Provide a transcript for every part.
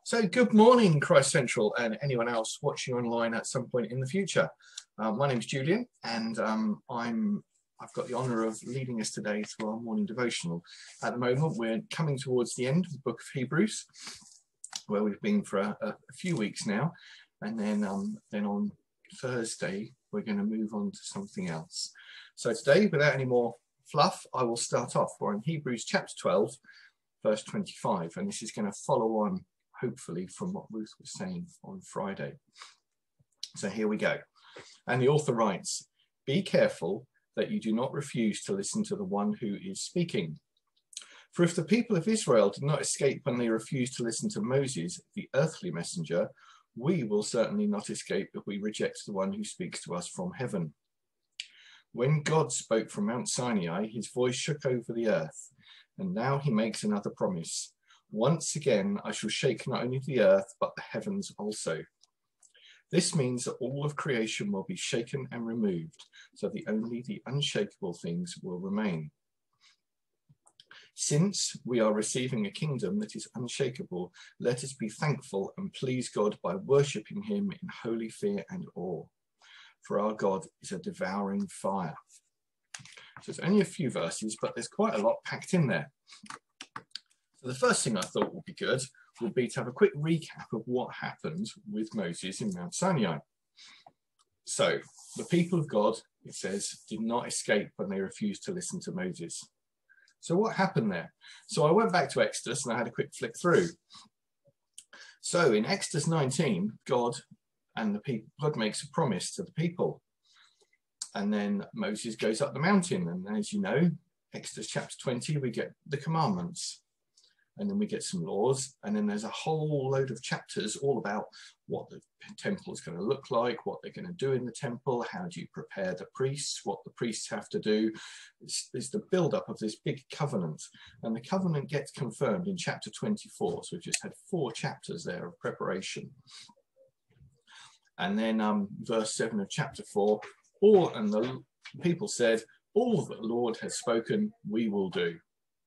So good morning, Christ Central, and anyone else watching online at some point in the future. My name's Julian, and I've got the honour of leading us today through our morning devotional. At the moment, we're coming towards the end of the book of Hebrews, where we've been for a few weeks now, and then on Thursday we're going to move on to something else. So today, without any more fluff, I will start off. We're in Hebrews chapter 12, verse 25, and this is going to follow on, hopefully, from what Ruth was saying on Friday. So here we go. And the author writes, "Be careful that you do not refuse to listen to the one who is speaking. For if the people of Israel did not escape when they refused to listen to Moses, the earthly messenger, we will certainly not escape if we reject the one who speaks to us from heaven. When God spoke from Mount Sinai, his voice shook over the earth, and now he makes another promise. Once again, I shall shake not only the earth, but the heavens also. This means that all of creation will be shaken and removed, so that only the unshakable things will remain. Since we are receiving a kingdom that is unshakable, let us be thankful and please God by worshipping him in holy fear and awe. For our God is a devouring fire." So it's only a few verses, but there's quite a lot packed in there. So the first thing I thought would be good would be to have a quick recap of what happened with Moses in Mount Sinai. So the people of God, it says, did not escape when they refused to listen to Moses. So what happened there? So I went back to Exodus and I had a quick flick through. So in Exodus 19, God makes a promise to the people. And then Moses goes up the mountain. And as you know, Exodus chapter 20, we get the commandments. And then we get some laws, and then there's a whole load of chapters all about what the temple is going to look like, what they're going to do in the temple, how do you prepare the priests, what the priests have to do. It's the build-up of this big covenant, and the covenant gets confirmed in chapter 24, so we've just had 4 chapters there of preparation. And then verse 7 of chapter 4, and the people said, "All that the Lord has spoken, we will do."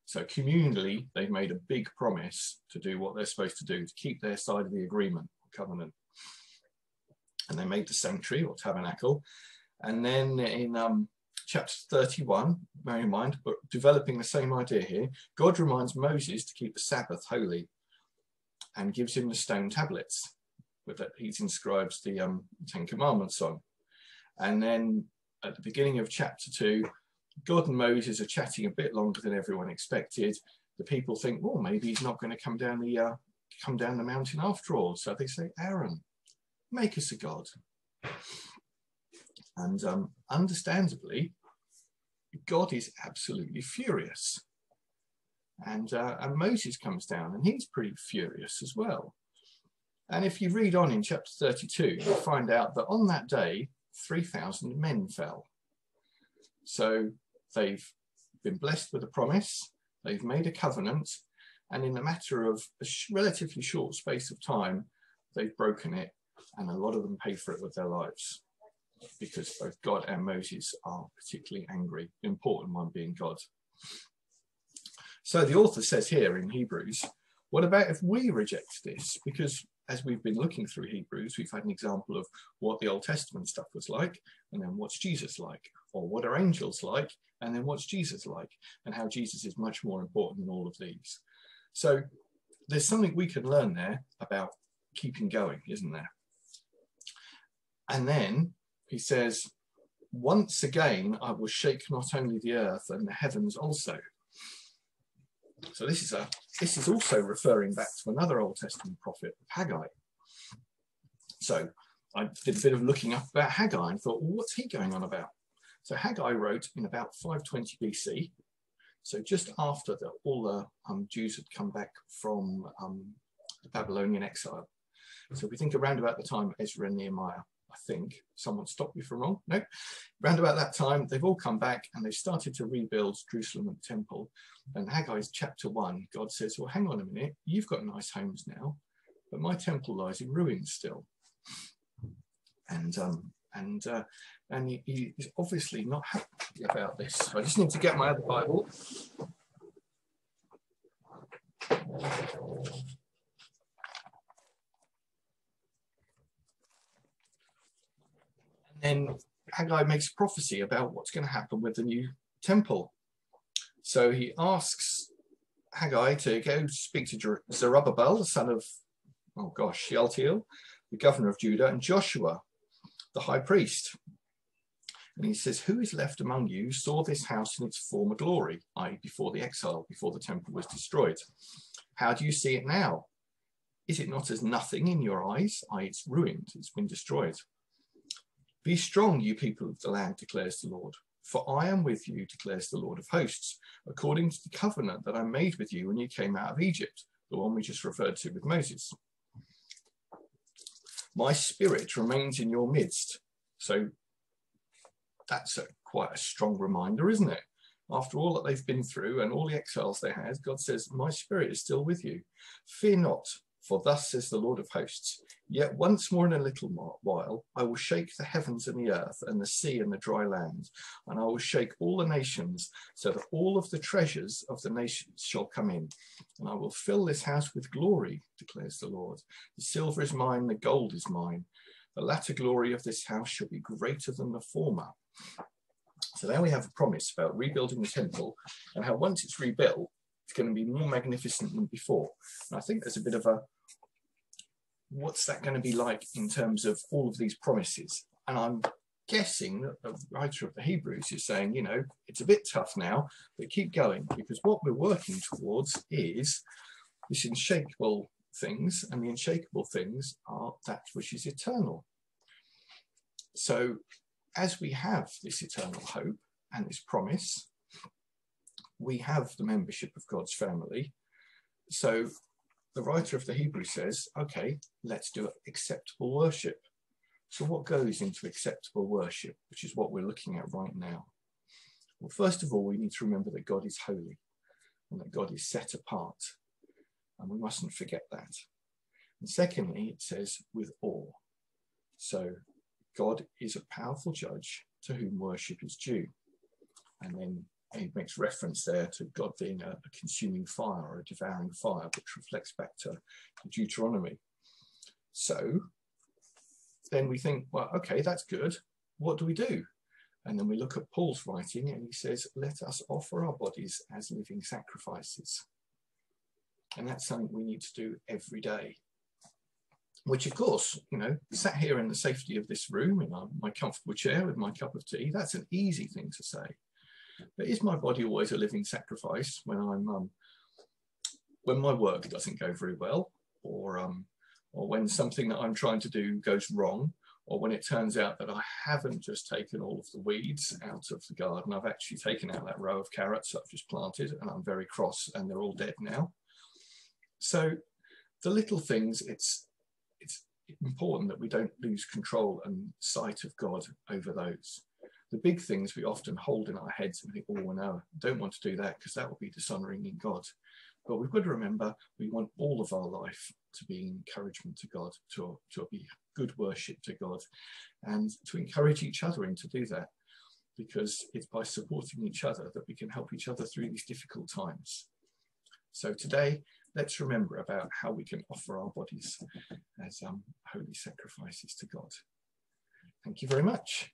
So communally, they've made a big promise to do what they're supposed to do, to keep their side of the agreement, covenant. And they made the sanctuary or tabernacle. And then in chapter 31, bear in mind, but developing the same idea here, God reminds Moses to keep the Sabbath holy and gives him the stone tablets that he inscribes the 10 Commandments on. And then at the beginning of chapter 2, God and Moses are chatting a bit longer than everyone expected. The people think, well, maybe he's not going to come down the mountain after all. So they say, "Aaron, make us a god." And understandably, God is absolutely furious. And Moses comes down and he's pretty furious as well. And if you read on in chapter 32, you find out that on that day, 3,000 men fell. So they've been blessed with a promise, they've made a covenant, and in a matter of a relatively short space of time, they've broken it, and a lot of them pay for it with their lives, because both God and Moses are particularly angry, the important one being God. So the author says here in Hebrews, what about if we reject this? Because as we've been looking through Hebrews, we've had an example of what the Old Testament stuff was like, and then what's Jesus like, or what are angels like, and then what's Jesus like, and how Jesus is much more important than all of these. So there's something we can learn there about keeping going, isn't there? And then he says, "Once again, I will shake not only the earth and the heavens also." So this is also referring back to another Old Testament prophet, Haggai. So I did a bit of looking up about Haggai and thought, well, what's he going on about? So Haggai wrote in about 520 BC, so just after all the Jews had come back from the Babylonian exile. So we think around about the time Ezra and Nehemiah, I think. Someone stop me if I'm wrong. No. Around about that time, they've all come back and they've started to rebuild Jerusalem and the temple. And Haggai's chapter 1, God says, well, hang on a minute, you've got nice homes now, but my temple lies in ruins still. And he is obviously not happy about this. So I just need to get my other Bible. And then Haggai makes a prophecy about what's going to happen with the new temple. So he asks Haggai to go speak to Zerubbabel, the son of, Shealtiel, the governor of Judah, and Joshua, the high priest. And he says, who is left among you who saw this house in its former glory, i.e. before the exile, before the temple was destroyed? How do you see it now? Is it not as nothing in your eyes? i.e. it's ruined, it's been destroyed. Be strong, you people of the land, declares the Lord. For I am with you, declares the Lord of hosts, according to the covenant that I made with you when you came out of Egypt, the one we just referred to with Moses. My spirit remains in your midst. So that's quite a strong reminder, isn't it? After all that they've been through and all the exiles they had, God says, my spirit is still with you. Fear not, for thus says the Lord of hosts, yet once more in a little while, I will shake the heavens and the earth and the sea and the dry land, and I will shake all the nations, so that all of the treasures of the nations shall come in. And I will fill this house with glory, declares the Lord. The silver is mine, the gold is mine. The latter glory of this house shall be greater than the former. So now we have a promise about rebuilding the temple, and how once it's rebuilt, it's going to be more magnificent than before. And I think there's a bit of a, what's that going to be like in terms of all of these promises? And I'm guessing that the writer of the Hebrews is saying, you know, it's a bit tough now, but keep going, because what we're working towards is this unshakable things, and the unshakable things are that which is eternal. So as we have this eternal hope and this promise, we have the membership of God's family. So the writer of the Hebrews says, okay, let's do acceptable worship. So what goes into acceptable worship, which is what we're looking at right now? Well, first of all, we need to remember that God is holy and that God is set apart. And we mustn't forget that. And secondly, it says with awe. So God is a powerful judge to whom worship is due. And then he makes reference there to God being a consuming fire or a devouring fire, which reflects back to Deuteronomy. So then we think, well, okay, that's good. What do we do? And then we look at Paul's writing, and he says, let us offer our bodies as living sacrifices. And that's something we need to do every day. Which, of course, you know, sat here in the safety of this room, in my comfortable chair with my cup of tea, that's an easy thing to say. But is my body always a living sacrifice when when my work doesn't go very well, or when something that I'm trying to do goes wrong, or when it turns out that I haven't just taken all of the weeds out of the garden, I've actually taken out that row of carrots I've just planted, and I'm very cross and they're all dead now. So the little things, it's important that we don't lose control and sight of God over those. The big things we often hold in our heads and think, oh, no, don't want to do that because that will be dishonoring in God. But we've got to remember we want all of our life to be encouragement to God, to be good worship to God, and to encourage each other in to do that, because it's by supporting each other that we can help each other through these difficult times. So today, let's remember about how we can offer our bodies as holy sacrifices to God. Thank you very much.